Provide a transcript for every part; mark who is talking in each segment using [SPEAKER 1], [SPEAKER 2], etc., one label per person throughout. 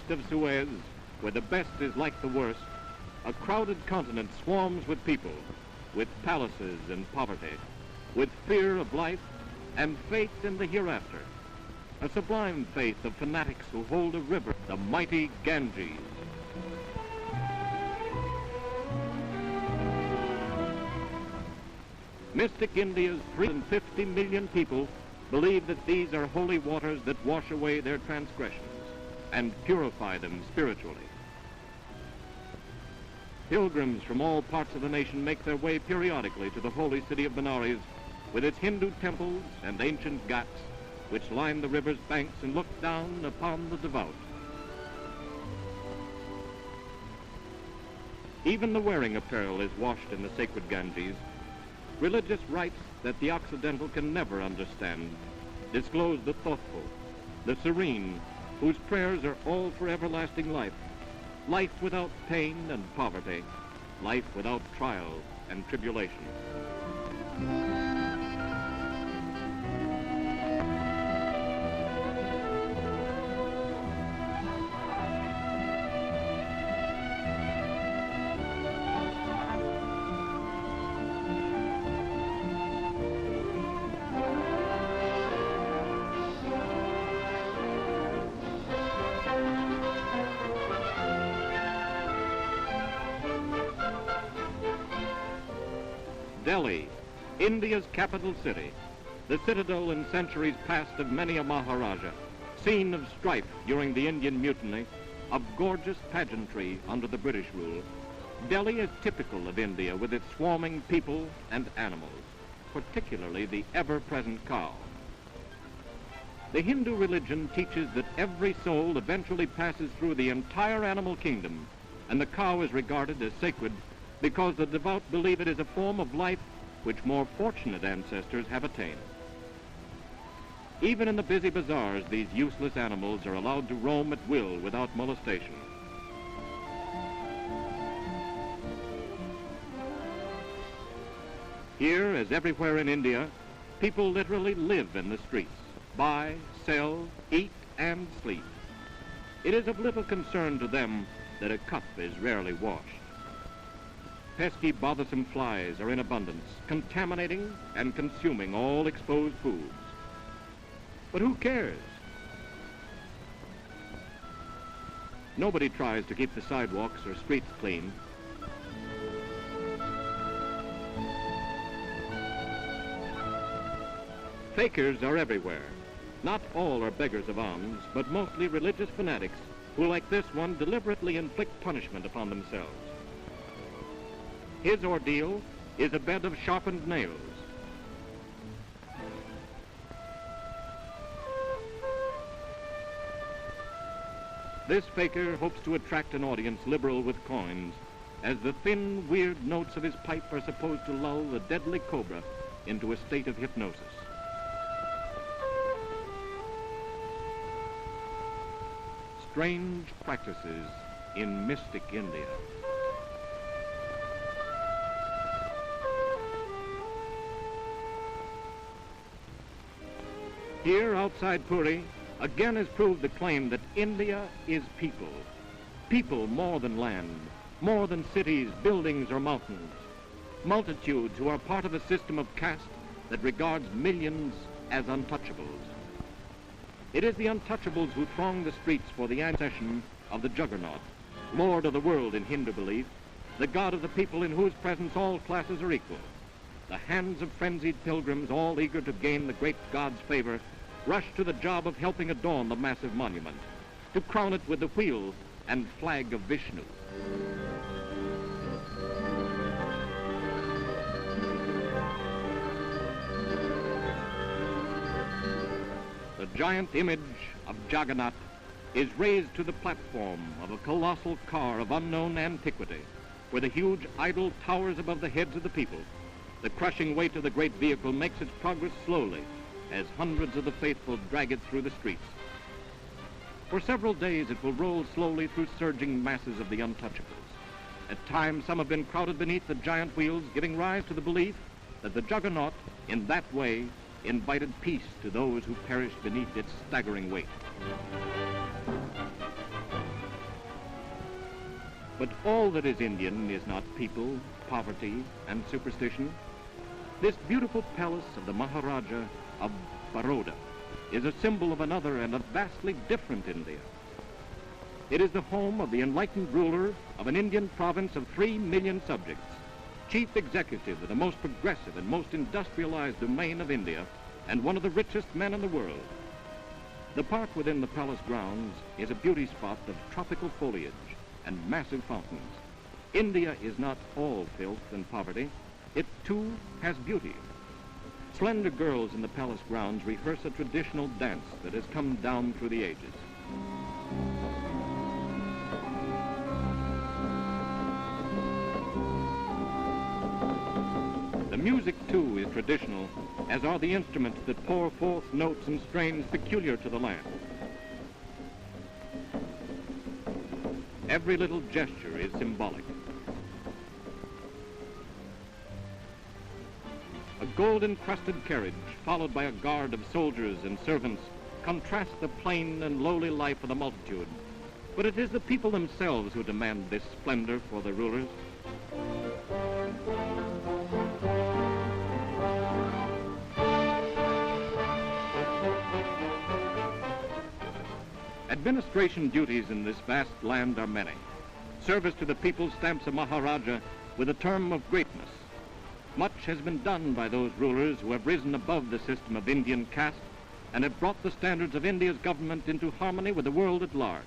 [SPEAKER 1] east of Suez, where the best is like the worst, a crowded continent swarms with people, with palaces and poverty, with fear of life and faith in the hereafter. A sublime faith of fanatics who hold a river, the mighty Ganges. Mystic India's 350 million people believe that these are holy waters that wash away their transgressions and purify them spiritually. Pilgrims from all parts of the nation make their way periodically to the holy city of Benares with its Hindu temples and ancient ghats which line the river's banks and look down upon the devout. Even the wearing apparel is washed in the sacred Ganges. Religious rites that the Occidental can never understand disclose the thoughtful, the serene, whose prayers are all for everlasting life, life without pain and poverty, life without trial and tribulation. Delhi, India's capital city, the citadel in centuries past of many a Maharaja, scene of strife during the Indian Mutiny, of gorgeous pageantry under the British rule. Delhi is typical of India with its swarming people and animals, particularly the ever-present cow. The Hindu religion teaches that every soul eventually passes through the entire animal kingdom, and the cow is regarded as sacred because the devout believe it is a form of life which more fortunate ancestors have attained. Even in the busy bazaars, these useless animals are allowed to roam at will without molestation. Here, as everywhere in India, people literally live in the streets, buy, sell, eat, and sleep. It is of little concern to them that a cup is rarely washed. Pesky, bothersome flies are in abundance, contaminating and consuming all exposed foods. But who cares? Nobody tries to keep the sidewalks or streets clean. Fakirs are everywhere. Not all are beggars of alms, but mostly religious fanatics who, like this one, deliberately inflict punishment upon themselves. His ordeal is a bed of sharpened nails. This fakir hopes to attract an audience liberal with coins, as the thin, weird notes of his pipe are supposed to lull the deadly cobra into a state of hypnosis. Strange practices in mystic India. Here, outside Puri, again is proved the claim that India is people. People more than land, more than cities, buildings, or mountains. Multitudes who are part of a system of caste that regards millions as untouchables. It is the untouchables who throng the streets for the accession of the Juggernaut, Lord of the world in Hindu belief, the God of the people in whose presence all classes are equal. The hands of frenzied pilgrims, all eager to gain the great God's favor, rush to the job of helping adorn the massive monument, to crown it with the wheel and flag of Vishnu. The giant image of Jagannath is raised to the platform of a colossal car of unknown antiquity, where the huge idol towers above the heads of the people. The crushing weight of the great vehicle makes its progress slowly as hundreds of the faithful drag it through the streets. For several days it will roll slowly through surging masses of the untouchables. At times some have been crowded beneath the giant wheels, giving rise to the belief that the Juggernaut, in that way, invited peace to those who perished beneath its staggering weight. But all that is Indian is not people, poverty, and superstition. This beautiful palace of the Maharaja of Baroda is a symbol of another and a vastly different India. It is the home of the enlightened ruler of an Indian province of 3 million subjects, chief executive of the most progressive and most industrialized domain of India, and one of the richest men in the world. The park within the palace grounds is a beauty spot of tropical foliage and massive fountains. India is not all filth and poverty. It, too, has beauty. Slender girls in the palace grounds rehearse a traditional dance that has come down through the ages. The music, too, is traditional, as are the instruments that pour forth notes and strains peculiar to the land. Every little gesture is symbolic. A gold-encrusted carriage, followed by a guard of soldiers and servants, contrasts the plain and lowly life of the multitude. But it is the people themselves who demand this splendor for their rulers. Administration duties in this vast land are many. Service to the people stamps a Maharaja with a term of greatness. Much has been done by those rulers who have risen above the system of Indian caste and have brought the standards of India's government into harmony with the world at large.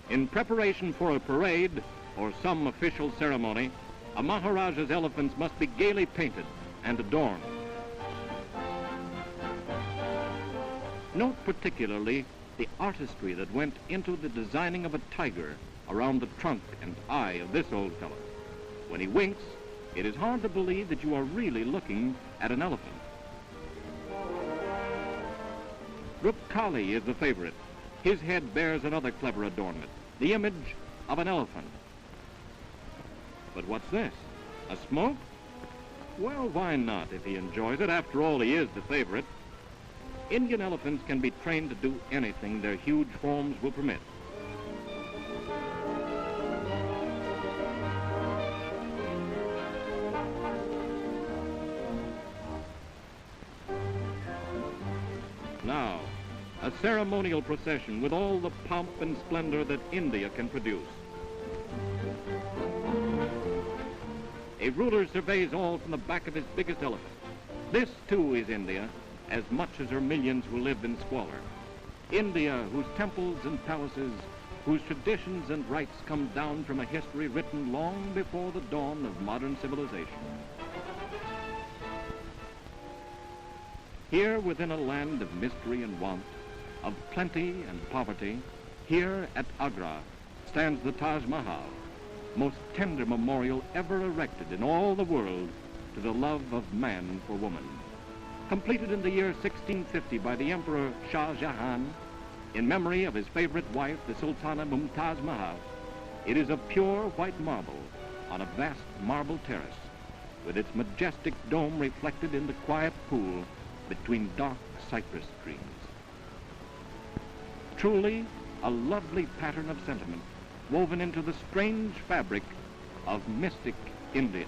[SPEAKER 1] In preparation for a parade or some official ceremony, a Maharaja's elephants must be gaily painted and adorned. Note particularly the artistry that went into the designing of a tiger around the trunk and eye of this old fellow. When he winks, it is hard to believe that you are really looking at an elephant. Rupkali is the favorite. His head bears another clever adornment, the image of an elephant. But what's this? A smoke? Well, why not if he enjoys it? After all, he is the favorite. Indian elephants can be trained to do anything their huge forms will permit. Now, a ceremonial procession with all the pomp and splendor that India can produce. A ruler surveys all from the back of his biggest elephant. This, too, is India, as much as her millions who live in squalor. India, whose temples and palaces, whose traditions and rites come down from a history written long before the dawn of modern civilization. Here, within a land of mystery and want, of plenty and poverty, here at Agra stands the Taj Mahal, most tender memorial ever erected in all the world to the love of man for woman. Completed in the year 1650 by the Emperor Shah Jahan in memory of his favorite wife, the Sultana Mumtaz Mahal, it is of pure white marble on a vast marble terrace with its majestic dome reflected in the quiet pool between dark cypress trees. Truly a lovely pattern of sentiment woven into the strange fabric of mystic India.